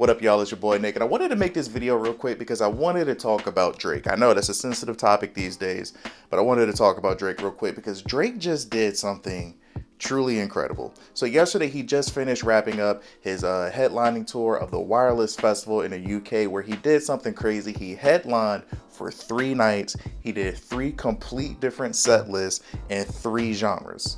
What up, y'all? It's your boy Nick, and I wanted to make this video real quick because I wanted to talk about Drake. I know that's a sensitive topic these days, but I wanted to talk about Drake real quick because Drake just did something truly incredible. So yesterday he just finished wrapping up his headlining tour of the Wireless Festival in the UK, where he did something crazy. He headlined for 3 nights. He did 3 complete different set lists and 3 genres.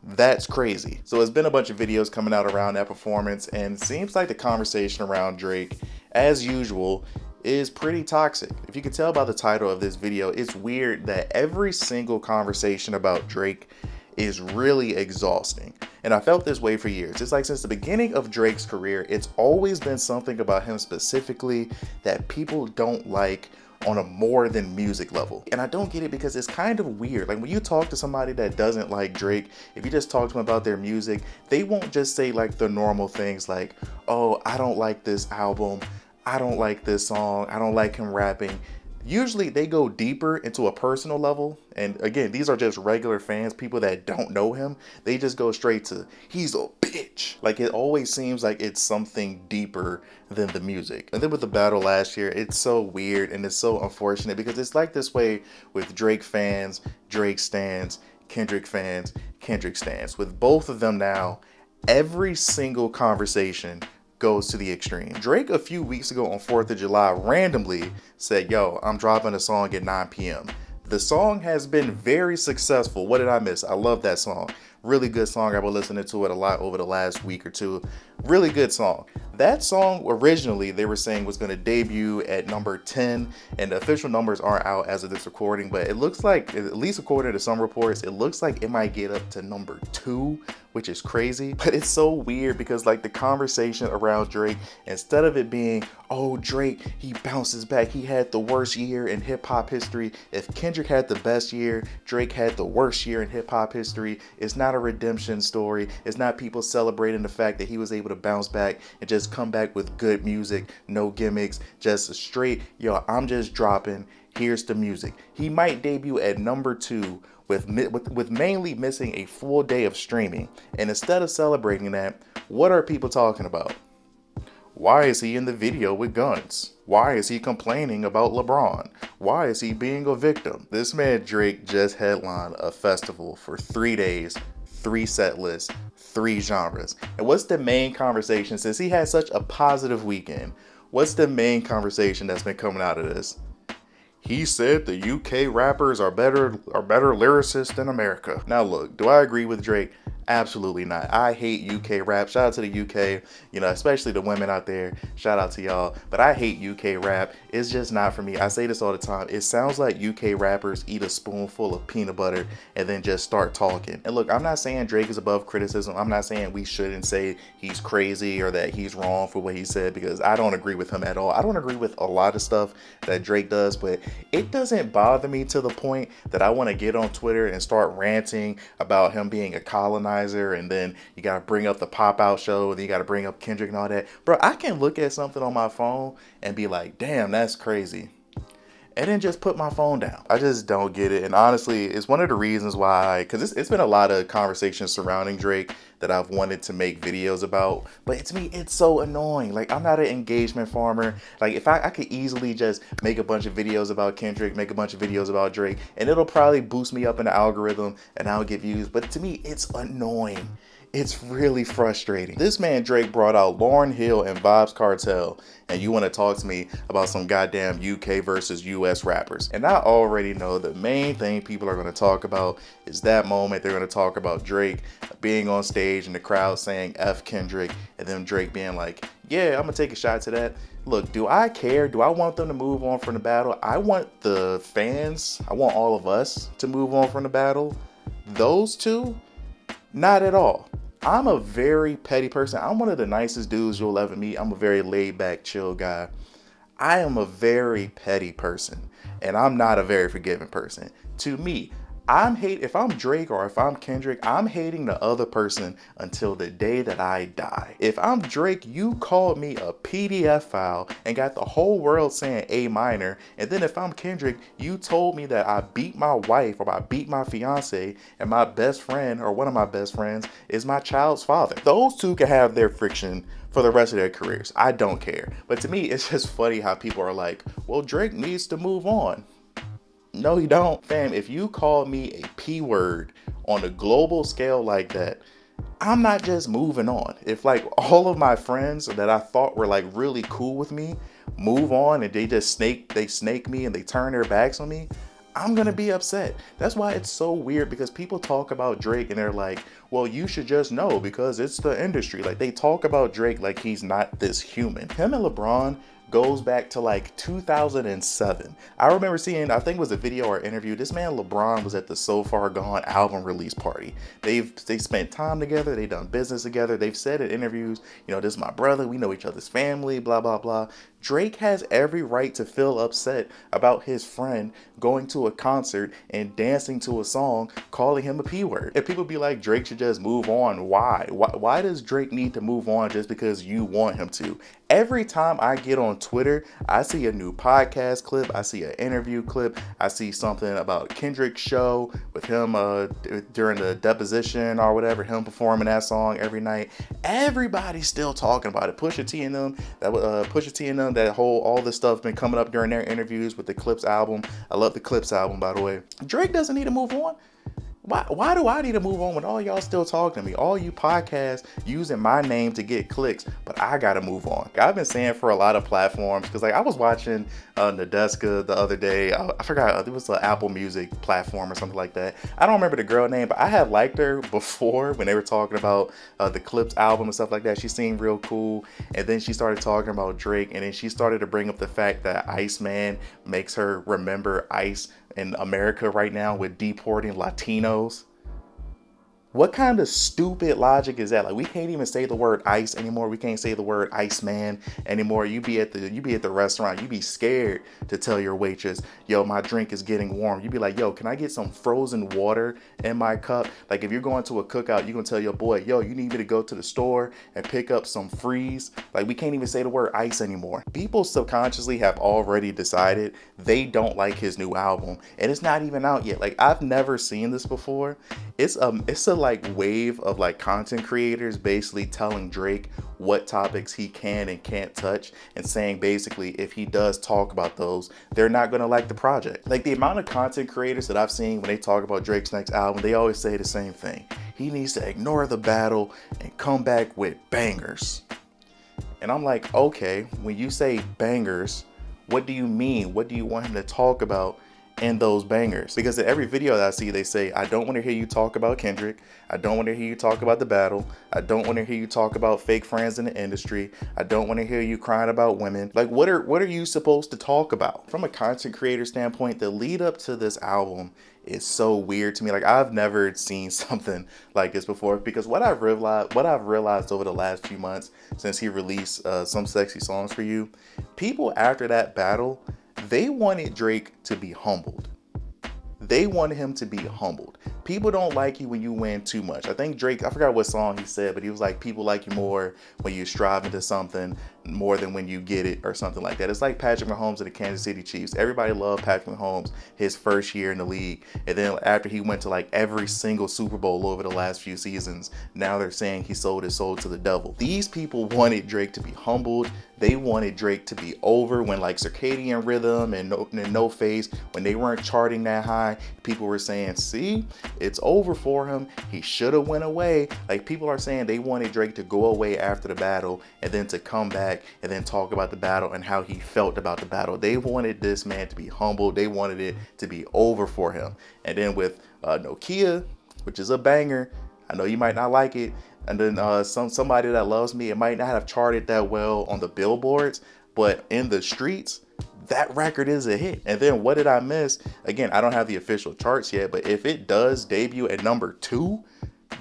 That's crazy. So there's been a bunch of videos coming out around that performance, and it seems like the conversation around Drake, as usual, is pretty toxic. If you can tell by the title of this video, it's weird that every single conversation about Drake is really exhausting. And I felt this way for years. It's like since the beginning of Drake's career, it's always been something about him specifically that people don't like on a more than music level. And I don't get it because it's kind of weird. Like when you talk to somebody that doesn't like Drake, if you just talk to them about their music, they won't just say like the normal things like, oh, I don't like this album, I don't like this song, I don't like him rapping. Usually they go deeper into a personal level. And again, these are just regular fans, people that don't know him. They just go straight to, he's a bitch. Like it always seems like it's something deeper than the music. And then with the battle last year, it's so weird and it's so unfortunate because it's like this way with Drake fans, Drake stans, Kendrick fans, Kendrick stans. With both of them now, every single conversation goes to the extreme. Drake a few weeks ago on 4th of July randomly said, yo, I'm dropping a song at 9 p.m. The song has been very successful. What did I miss? I love that song. Really good song. I've been listening to it a lot over the last week or two. Really good song. That song originally they were saying was going to debut at number 10, and the official numbers aren't out as of this recording, but it looks like, at least according to some reports, it looks like it might get up to number 2, which is crazy. But it's so weird because like the conversation around Drake, instead of it being, oh, Drake, he bounces back, he had the worst year in hip hop history. If Kendrick had the best year, Drake had the worst year in hip hop history. It's not a redemption story. It's not people celebrating the fact that he was able to bounce back and just come back with good music, no gimmicks, just straight, yo, I'm just dropping, here's the music. He might debut at number 2 with mainly missing a full day of streaming. And instead of celebrating that, what are people talking about? Why is he in the video with guns? Why is he complaining about LeBron? Why is he being a victim? This man Drake just headlined a festival for 3 days, 3 set lists, 3 genres. And what's the main conversation, since he had such a positive weekend, what's the main conversation that's been coming out of this? He said the UK rappers are better lyricists than America. Now look, do I agree with Drake? Absolutely not. I hate UK rap. Shout out to the UK, especially the women out there. Shout out to y'all. But I hate UK rap. It's just not for me. I say this all the time. It sounds like UK rappers eat a spoonful of peanut butter and then just start talking. And look, I'm not saying Drake is above criticism. I'm not saying we shouldn't say he's crazy or that he's wrong for what he said, because I don't agree with him at all. I don't agree with a lot of stuff that Drake does, but it doesn't bother me to the point that I want to get on Twitter and start ranting about him being a colonizer, and then you got to bring up the Pop Out show, and then you got to bring up Kendrick and all that. Bro, I can look at something on my phone and be like, damn, that's crazy, and then just put my phone down. I just don't get it. And honestly, it's one of the reasons why, because it's been a lot of conversations surrounding Drake that I've wanted to make videos about, but to me, it's so annoying. Like, I'm not an engagement farmer. Like, if I could easily just make a bunch of videos about Kendrick, make a bunch of videos about Drake, and it'll probably boost me up in the algorithm and I'll get views. But to me, it's annoying. It's really frustrating. This man Drake brought out Lauryn Hill and Vybz Kartel, and you want to talk to me about some goddamn UK versus US rappers. And I already know the main thing people are going to talk about is that moment. They're going to talk about Drake being on stage and the crowd saying F Kendrick, and then Drake being like, yeah, I'm going to take a shot to that. Look, do I care? Do I want them to move on from the battle? I want the fans, I want all of us to move on from the battle. Those two, not at all. I'm a very petty person. I'm one of the nicest dudes you'll ever meet. I'm a very laid back, chill guy. I am a very petty person, and I'm not a very forgiving person. To me, if I'm Drake or if I'm Kendrick, I'm hating the other person until the day that I die. If I'm Drake, you called me a PDF file and got the whole world saying A minor. And then if I'm Kendrick, you told me that I beat my wife or I beat my fiance, and my best friend or one of my best friends is my child's father. Those two can have their friction, for the rest of their careers. I don't care. But to me, it's just funny how people are like, well, Drake needs to move on. No, you don't. Fam, if you call me a P word on a global scale like that, I'm not just moving on. If like all of my friends that I thought were like really cool with me move on and they snake me and they turn their backs on me, I'm gonna be upset. That's why it's so weird, because people talk about Drake and they're like, well, you should just know because it's the industry. Like, they talk about Drake like he's not this human. Him and LeBron goes back to like 2007. I remember seeing, I think it was a video or interview, this man LeBron was at the So Far Gone album release party. They spent time together, they done business together. They've said in interviews, you know, this is my brother, we know each other's family, blah, blah, blah. Drake has every right to feel upset about his friend going to a concert and dancing to a song calling him a P word. And people be like, Drake should just move on. Why does Drake need to move on just because you want him to? Every time I get on Twitter, I see a new podcast clip, I see an interview clip, I see something about Kendrick's show with him during the deposition or whatever, him performing that song every night. Everybody's still talking about it. Pusha T and them, all this stuff been coming up during their interviews with the Clips album. I love the Clips album, by the way. Drake doesn't need to move on. Why do I need to move on when all y'all still talking to me? All you podcasts using my name to get clicks, but I gotta move on. I've been saying for a lot of platforms, because like I was watching Nadeska the other day. I forgot, it was an Apple Music platform or something like that. I don't remember the girl name, but I had liked her before when they were talking about the Clips album and stuff like that. She seemed real cool, and then she started talking about Drake, and then she started to bring up the fact that Iceman makes her remember ICE in America right now with deporting Latinos. What kind of stupid logic is that? Like, we can't even say the word ice anymore. We can't say the word Iceman anymore. You be at the restaurant, you be scared to tell your waitress, yo, my drink is getting warm. You be like, yo, can I get some frozen water in my cup? Like, if you're going to a cookout, you gonna tell your boy, yo, you need me to go to the store and pick up some freeze. Like, we can't even say the word ice anymore. People subconsciously have already decided they don't like his new album, and it's not even out yet. Like, I've never seen this before. It's a like wave of like content creators basically telling Drake what topics he can and can't touch, and saying basically if he does talk about those, they're not gonna like the project. Like, the amount of content creators that I've seen when they talk about Drake's next album, they always say the same thing. He needs to ignore the battle and come back with bangers. And I'm like, okay, when you say bangers, what do you mean? What do you want him to talk about in those bangers? Because in every video that I see, they say, I don't want to hear you talk about Kendrick. I don't want to hear you talk about the battle. I don't want to hear you talk about fake friends in the industry. I don't want to hear you crying about women. Like, what are you supposed to talk about? From a content creator standpoint, the lead up to this album is so weird to me. Like, I've never seen something like this before, because what I've realized over the last few months since he released Some Sexy Songs for You, people after that battle, they wanted Drake to be humbled. They wanted him to be humbled. People don't like you when you win too much. I think Drake, I forgot what song he said, but he was like, people like you more when you strive into something more than when you get it, or something like that. It's like Patrick Mahomes of the Kansas City Chiefs. Everybody loved Patrick Mahomes his first year in the league. And then after he went to like every single Super Bowl over the last few seasons, now they're saying he sold his soul to the devil. These people wanted Drake to be humbled. They wanted Drake to be over. When like Circadian Rhythm and No Face, when they weren't charting that high, people were saying, see, it's over for him. He should have went away. Like, people are saying they wanted Drake to go away after the battle and then to come back and then talk about the battle and how he felt about the battle. They wanted this man to be humbled. They wanted it to be over for him. And then with Nokia, which is a banger, I know you might not like it, and then somebody that loves me, it might not have charted that well on the billboards, but in the streets, that record is a hit. And then What Did I Miss? Again, I don't have the official charts yet, but if it does debut at number 2,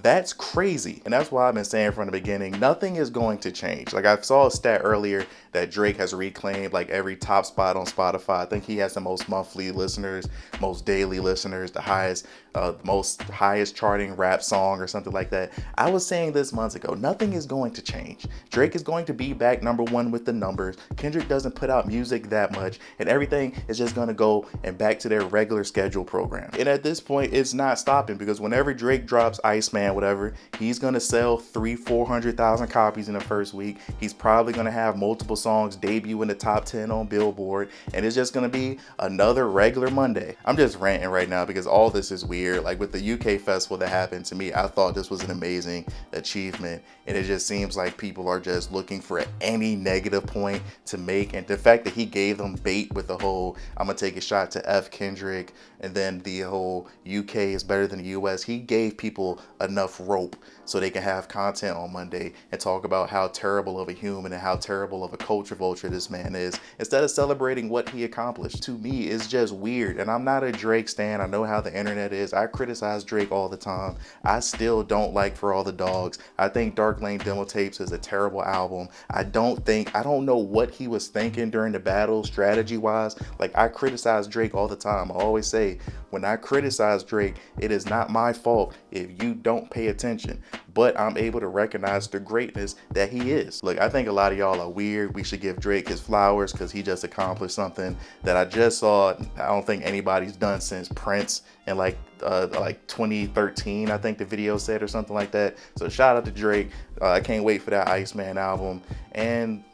that's crazy. And that's why I've been saying from the beginning, nothing is going to change. Like, I saw a stat earlier that Drake has reclaimed like every top spot on Spotify. I think he has the most monthly listeners, most daily listeners, the highest charting rap song or something like that. I was saying this months ago, nothing is going to change. Drake is going to be back number 1 with the numbers. Kendrick doesn't put out music that much, and everything is just going to go and back to their regular schedule program. And at this point, it's not stopping, because whenever Drake drops Iceman Iceman, whatever, he's gonna sell 400,000 copies in the first week. He's probably gonna have multiple songs debut in the top 10 on Billboard, and it's just gonna be another regular Monday. I'm just ranting right now because all this is weird. Like with the UK festival that happened, to me, I thought this was an amazing achievement, and it just seems like people are just looking for any negative point to make. And the fact that he gave them bait with the whole I'm gonna take a shot to F Kendrick, and then the whole UK is better than the US, he gave people enough rope so they can have content on Monday and talk about how terrible of a human and how terrible of a culture vulture this man is, instead of celebrating what he accomplished. To me, it's just weird. And I'm not a Drake stan. I know how the internet is. I criticize Drake all the time. I still don't like For All the Dogs. I think Dark Lane Demo Tapes is a terrible album. I don't know what he was thinking during the battle strategy wise. Like, I criticize Drake all the time. I always say, when I criticize Drake, it is not my fault if you don't pay attention, but I'm able to recognize the greatness that he is. Look, I think a lot of y'all are weird. We should give Drake his flowers because he just accomplished something that I just saw. I don't think anybody's done since Prince in like 2013, I think the video said, or something like that. So shout out to Drake. I can't wait for that Iceman album. And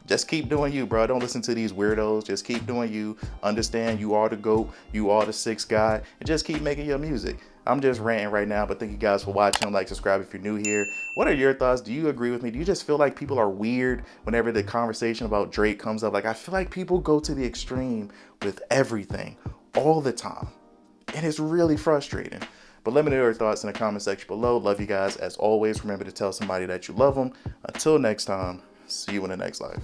just keep doing you, bro. Don't listen to these weirdos. Just keep doing you. Understand you are the GOAT. You are the sixth guy. And just keep making your music. I'm just ranting right now, but thank you guys for watching. Like, subscribe if you're new here. What are your thoughts? Do you agree with me? Do you just feel like people are weird whenever the conversation about Drake comes up? Like, I feel like people go to the extreme with everything all the time, and it's really frustrating. But let me know your thoughts in the comment section below. Love you guys. As always, remember to tell somebody that you love them. Until next time, see you in the next life.